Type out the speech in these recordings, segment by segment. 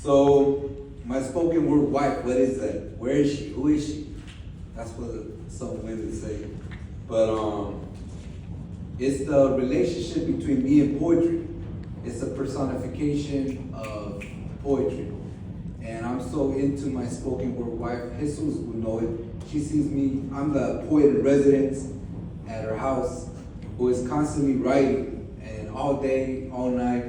So, my spoken word wife, what is that? Where is she? Who is she? That's what some women say. But it's the relationship between me and poetry. It's a personification of poetry. And I'm so into my spoken word wife. Jesus will know it. She sees me, I'm the poet in residence at her house who is constantly writing, and all day, all night,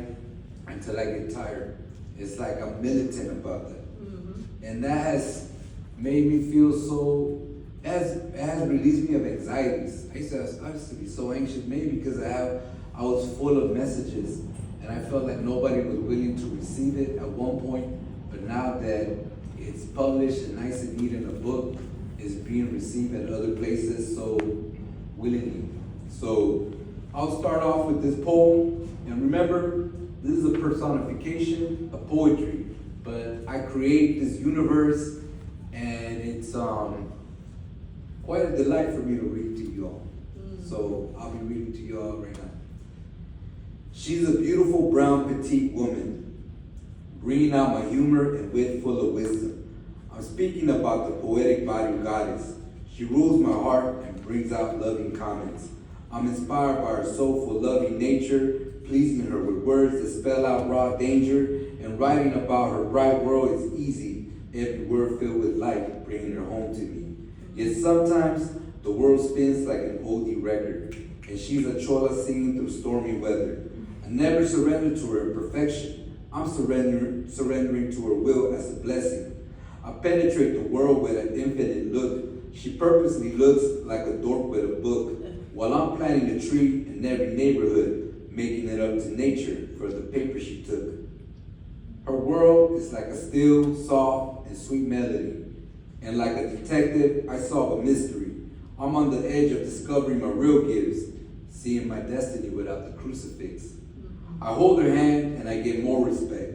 until I get tired. It's like I'm militant about that. Mm-hmm. And that has made me feel so, it has released me of anxieties. I used to be so anxious, maybe because I was full of messages, and I felt like nobody was willing to receive it at one point. But now that it's published and nice and neat in a book, it's being received at other places so willingly. So I'll start off with this poem, and remember, this is a personification of poetry, but I create this universe, and it's quite a delight for me to read to you all. So I'll be reading to you all right now. She's a beautiful brown petite woman, bringing out my humor and wit full of wisdom. I'm speaking about the poetic body goddess. She rules my heart and brings out loving comments. I'm inspired by her soulful, loving nature, pleasing her with words that spell out raw danger, and writing about her bright world is easy, every word filled with light, bringing her home to me. Yet sometimes the world spins like an oldie record, and she's a chola singing through stormy weather. I never surrender to her imperfection. I'm surrendering to her will as a blessing. I penetrate the world with an infinite look. She purposely looks like a dork with a book, while I'm planting a tree in every neighborhood, making it up to nature for the paper she took. Her world is like a still, soft, and sweet melody. And like a detective, I solve a mystery. I'm on the edge of discovering my real gifts, seeing my destiny without the crucifix. I hold her hand and I get more respect,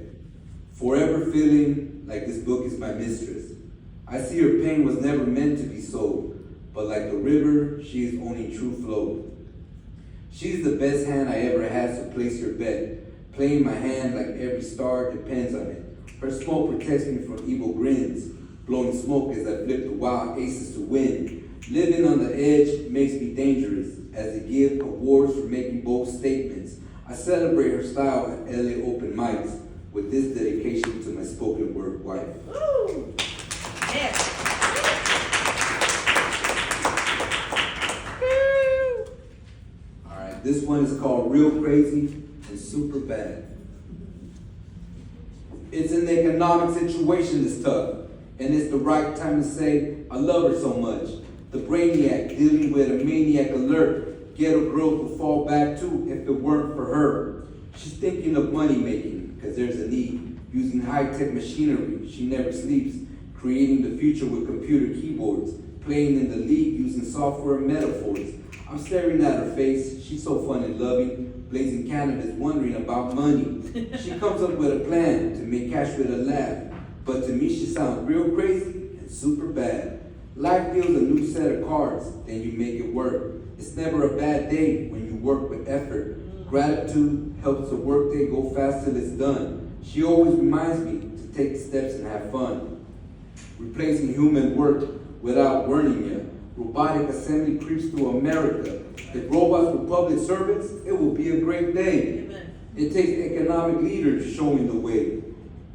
forever feeling like this book is my mistress. I see her pain was never meant to be sold, but like the river, she is only true flow. She's the best hand I ever had, so place your bet. Playing my hand like every star depends on it. Her smoke protects me from evil grins, blowing smoke as I flip the wild aces to win. Living on the edge makes me dangerous, as they give awards for making bold statements. I celebrate her style at LA open mics with this dedication to my spoken word wife. Woo! Yeah. All right, this one is called Real Crazy and Super Bad. It's an economic situation that's tough, and it's the right time to say, I love her so much. The brainiac dealing with a maniac alert. Ghetto girls will fall back too if it weren't for her. She's thinking of money making, because there's a need. Using high-tech machinery, she never sleeps. Creating the future with computer keyboards. Playing in the league using software and metaphors. I'm staring at her face, she's so fun and loving. Blazing cannabis, wondering about money. She comes up with a plan to make cash with a laugh. But to me she sounds real crazy and super bad. Life deals a new set of cards, then you make it work. It's never a bad day when you work with effort. Gratitude helps the workday go fast till it's done. She always reminds me to take the steps and have fun. Replacing human work without warning you. Robotic assembly creeps through America. If robots were public servants, it would be a great day. Amen. It takes economic leaders showing the way.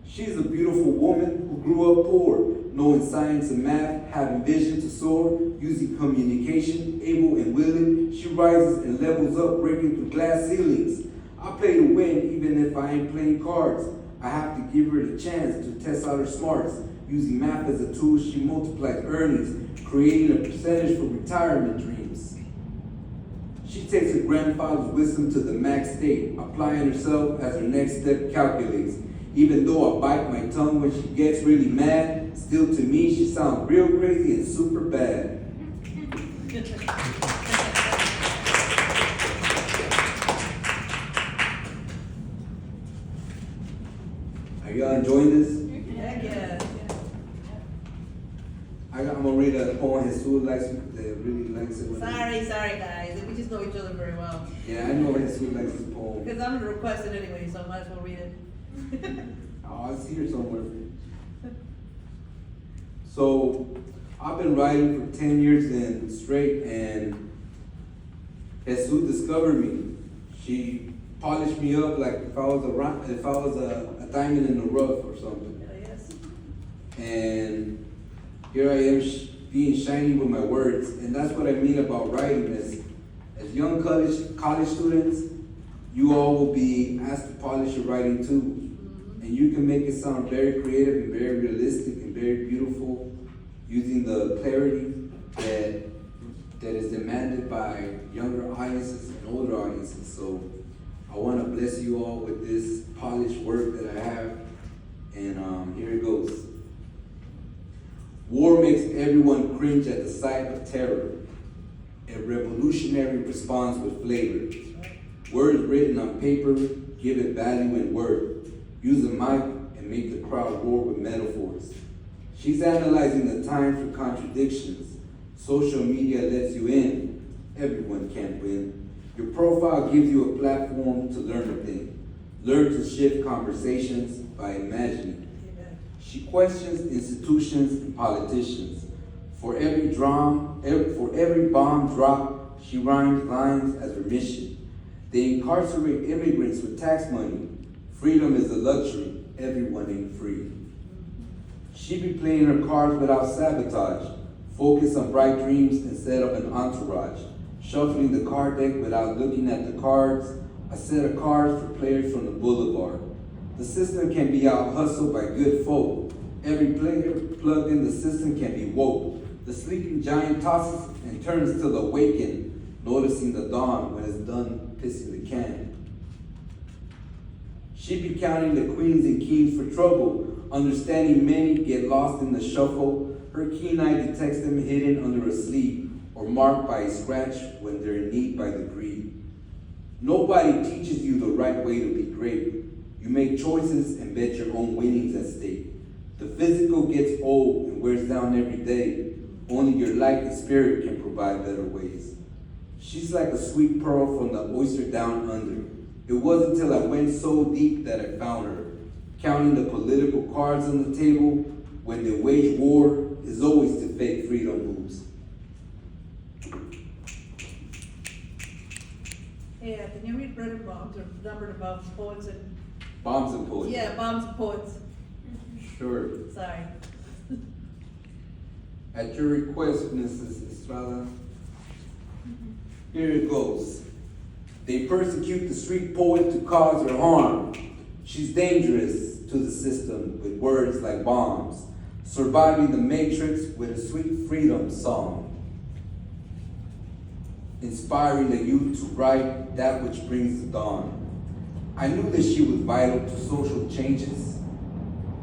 She's a beautiful woman who grew up poor, knowing science and math, having vision to soar, using communication, able and willing. She rises and levels up, breaking through glass ceilings. I play to win even if I ain't playing cards. I have to give her the chance to test out her smarts. Using math as a tool, she multiplies earnings, creating a percentage for retirement dreams. She takes her grandfather's wisdom to the max state, applying herself as her next step calculates. Even though I bite my tongue when she gets really mad, still to me she sounds real crazy and super bad. Are y'all enjoying this? Heck yeah. I'm gonna read a poem Jesus really likes it. Sorry guys. We just know each other very well. Yeah, I know Jesus likes this poem. Because I'm gonna request it anyway, so I might as well read it. Oh, I see her somewhere. So, I've been writing for 10 years and straight, and Jesus discovered me. She polished me up like if I was a diamond in the rough or something. Yes. And here I am being shiny with my words, and that's what I mean about writing. As young college students, you all will be asked to polish your writing too. And you can make it sound very creative and very realistic and very beautiful using the clarity that is demanded by younger audiences and older audiences. So I want to bless you all with this polished work that I have. And here it goes. War makes everyone cringe at the sight of terror. A revolutionary responds with flavor. Words written on paper give it value in word. Use a mic and make the crowd roar with metaphors. She's analyzing the times for contradictions. Social media lets you in. Everyone can't win. Your profile gives you a platform to learn a thing. Learn to shift conversations by imagining. She questions institutions and politicians. For every bomb drop, she rhymes lines as her mission. They incarcerate immigrants with tax money. Freedom is a luxury. Everyone ain't free. She be playing her cards without sabotage. Focus on bright dreams instead of an entourage. Shuffling the card deck without looking at the cards. A set of cards for players from the boulevard. The system can be out-hustled by good folk. Every player plugged in the system can be woke. The sleeping giant tosses and turns till awakened, noticing the dawn when it's done pissing the can. She be counting the queens and kings for trouble, understanding many get lost in the shuffle. Her keen eye detects them hidden under a sleeve or marked by a scratch when they're in need by the greed. Nobody teaches you the right way to be great. You make choices and bet your own winnings at stake. The physical gets old and wears down every day. Only your light and spirit can provide better ways. She's like a sweet pearl from the oyster down under. It wasn't until I went so deep that I found her. Counting the political cards on the table, when they wage war, is always to fake freedom moves. Yeah, can you read Bread and Bombs or Numbered Above Poets and... Bombs and poets. Yeah, Bombs and Poets. Sure. Sorry. At your request, Mrs. Estrada, here it goes. They persecute the street poet to cause her harm. She's dangerous to the system with words like bombs, surviving the matrix with a sweet freedom song. Inspiring the youth to write that which brings the dawn. I knew that she was vital to social changes,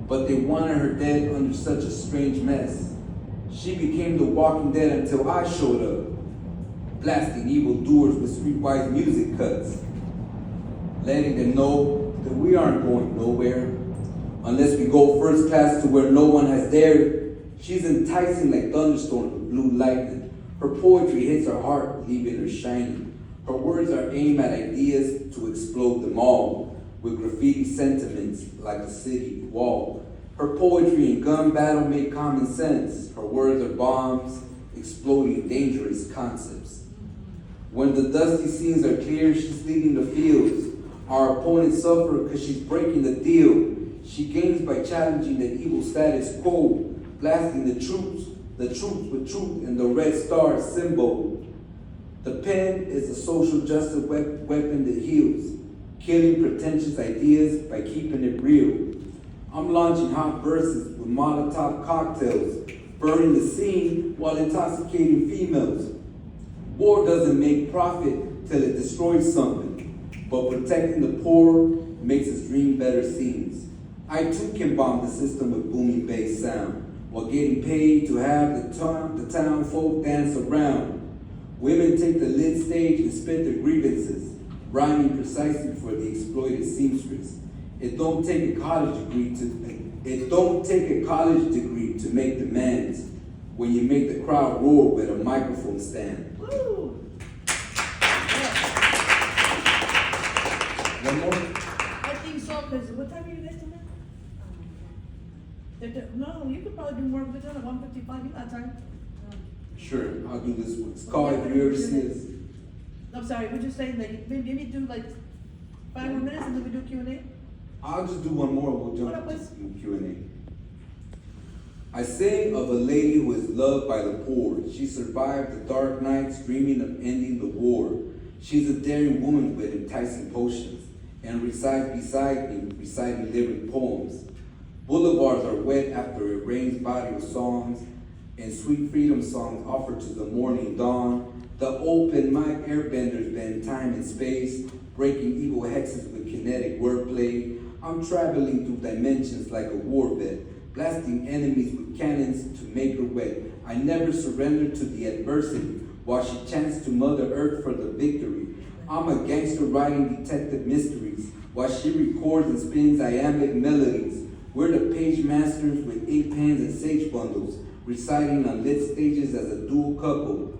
but they wanted her dead under such a strange mess. She became the walking dead until I showed up, blasting evildoers with streetwise music cuts, letting them know that we aren't going nowhere unless we go first class to where no one has dared. She's enticing like thunderstorms with blue lightning. Her poetry hits her heart, leaving her shining. Her words are aimed at ideas to explode them all, with graffiti sentiments like a city wall. Her poetry and gun battle make common sense. Her words are bombs, exploding dangerous concepts. When the dusty scenes are clear, she's leading the fields. Our opponents suffer because she's breaking the deal. She gains by challenging the evil status quo, blasting the troops with truth and the red star symbol. The pen is a social justice weapon that heals, killing pretentious ideas by keeping it real. I'm launching hot verses with Molotov cocktails, burning the scene while intoxicating females. War doesn't make profit till it destroys something, but protecting the poor makes us dream better scenes. I too can bomb the system with booming bass sound, while getting paid to have the town folk dance around. Women take the lit stage and spit their grievances, rhyming precisely for the exploited seamstress. It don't take a college degree to make demands when you make the crowd roar with a microphone stand. Woo! One more? I think so, because what time are you guys doing? No, you could probably do more of it on a 155, you got time. Sure, I'll do this one. It's called If You Ever See Us. I'm sorry, we're just saying that, maybe do like 5 more minutes and then we do Q&A? I'll just do one more, we'll What jump up, into boys? Q&A. I sing of a lady who is loved by the poor. She survived the dark nights, dreaming of ending the war. She's a daring woman with enticing potions, and resides beside me, reciting lyric poems. Boulevards are wet after it rains body of songs, and sweet freedom songs offered to the morning dawn. The open mic airbenders bend time and space, breaking evil hexes with kinetic wordplay. I'm traveling through dimensions like a war vet, blasting enemies with cannons to make her wet. I never surrender to the adversity, while she chants to Mother Earth for the victory. I'm a gangster writing detective mysteries, while she records and spins iambic melodies. We're the page masters with ink pens and sage bundles, reciting on lit stages as a dual couple.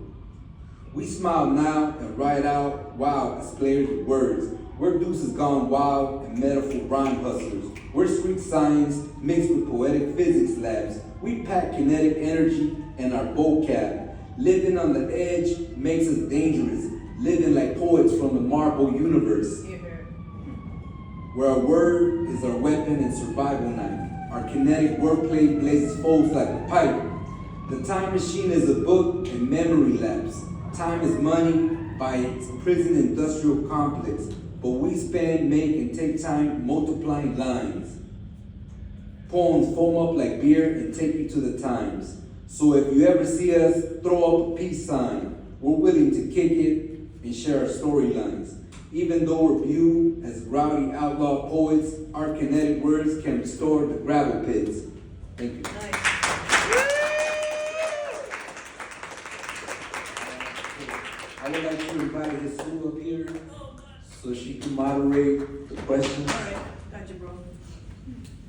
We smile now and ride out wild as players with words. We're deuces gone wild and metaphor rhyme hustlers. We're sweet science mixed with poetic physics labs. We pack kinetic energy in our vocab. Living on the edge makes us dangerous. Living like poets from the Marvel universe, where our word is our weapon and survival knife. Our kinetic wordplay blazes foes like a pipe. The time machine is a book and memory lapse. Time is money by its prison industrial complex, but we spend, make, and take time multiplying lines. Poems foam up like beer and take you to the times. So if you ever see us, throw up a peace sign. We're willing to kick it and share our storylines. Even though we're viewed as rowdy outlaw poets, our kinetic words can restore the gravel pits. Thank you. Nice. I would like to invite Jesus up here so she can moderate the questions. All right, gotcha, bro.